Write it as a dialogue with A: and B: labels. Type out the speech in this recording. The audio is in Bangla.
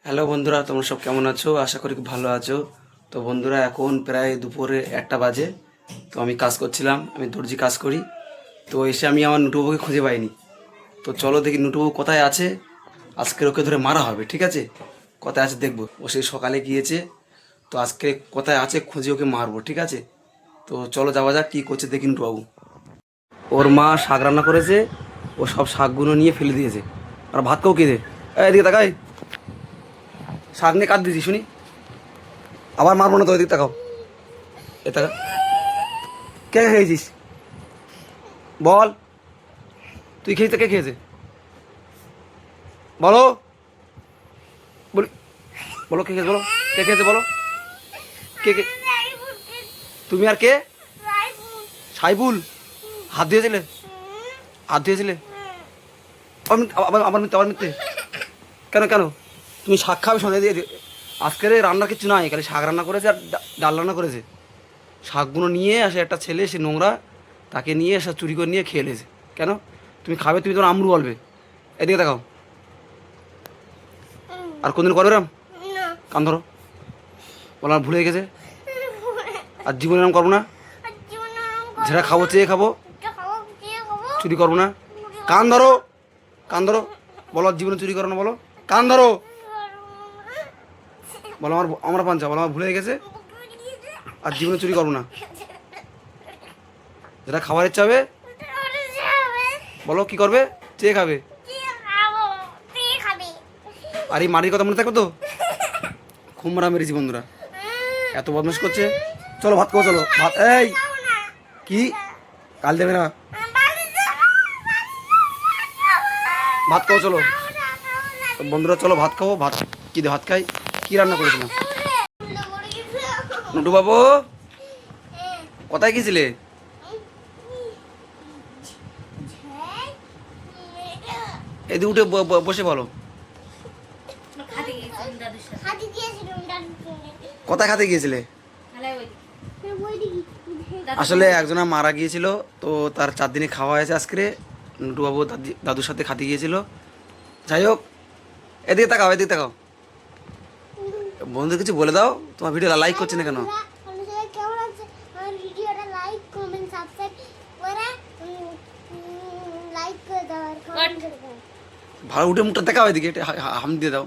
A: হ্যালো বন্ধুরা, তোমরা সব কেমন আছো? আশা করি খুব ভালো আছো। তো বন্ধুরা, এখন প্রায় দুপুরে 1টা বাজে। তো আমি কাজ করছিলাম, আমি দর্জি কাজ করি। তো এসে আমি আমার নুটুবাবুকে খুঁজে পাইনি। তো চলো দেখি নুটুবাবু কোথায় আছে। আজকে ওকে ধরে মারা হবে, ঠিক আছে? কোথায় আছে দেখবো। ও সেই সকালে গিয়েছে, তো আজকে কোথায় আছে খুঁজে ওকে মারবো, ঠিক আছে? তো চলো যাওয়া যাক, কী করছে দেখি নুটুবাবু। ওর মা শাক রান্না করেছে, ও সব শাকগুলো নিয়ে ফেলে দিয়েছে। আর ভাত কেউ কে দে, এদিকে তাকাই, শাক নিয়ে কাট দিয়েছি শুনি। আবার মারবো না তো, ওইদিক তাকাও, এ তাকা। কে খেয়েছিস বল, তুই খেয়েছে, কে খেয়েছে বলো, বলি বলো কে খেয়েছে, বলো কে খেয়েছে, বলো কে কে। তুমি আর কে? সাইবুল। হাত দিয়েছিলে, হাত দিয়েছিলে? আবার আবার মিথ্যে, আবার মিথ্যে। কেন কেন? তুমি শাক খাবে সন্ধ্যা দিয়ে? আজকের রান্না কিছু নাই, খালি শাক রান্না করেছে আর ডাল রান্না করেছে। শাকগুলো নিয়ে আসে একটা ছেলে, সে নোংরা, তাকে নিয়ে এসে চুরি করে নিয়ে খেয়ে নিয়েছে। কেন তুমি খাবে? তুমি তোমার আমরু বলবে। এদিকে দেখাও, আর কোনদিন করবে এরম? কান ধরো, বলো আর ভুলে গেছে, আর জীবনে এরম করবো না। যেটা খাবো চেয়ে খাবো, চুরি করবো না। কান ধরো, কান ধরো, বলো আর জীবনে চুরি করো না, বলো কান ধরো, বলো আমার আমার পাঞ্চা, বলো আমার ভুলে গেছে, আর জীবনে চুরি করবো না। যেটা খাবার ইচ্ছা হবে বলো, কি করবে? চেয়ে খাবে। আর এই মারির কথা মনে থাকবে তো? খুব মারা মেরেছি বন্ধুরা, এত বদমাশ করছে। চলো ভাত খাবো, চলো ভাত। এই কি কাল দেবে না? ভাত খাবো চলো। তো বন্ধুরা চলো ভাত খাবো। ভাত কি দিয়ে ভাত খাই? কি রান্না করেছিলাম? নুটু বাবু কোথায় গেছিলে? এদিকে উঠে বসে বলো, কোথায় খাতে গিয়েছিলে? আসলে একজনা মারা গিয়েছিল, তো তার 4 দিনে খাওয়া হয়েছে আজকে। নুটুবাবু দাদুর সাথে খাতে গিয়েছিল। যাই হোক, এদিকে তাকাও, এদিকে তাকাও। বন্ধু কিছু বলে দাও, তোমার ভিডিও লাইক করছে না কেন? ভালো উঠে মুখটা দেখাও, এদিকে হাম দিয়ে দাও।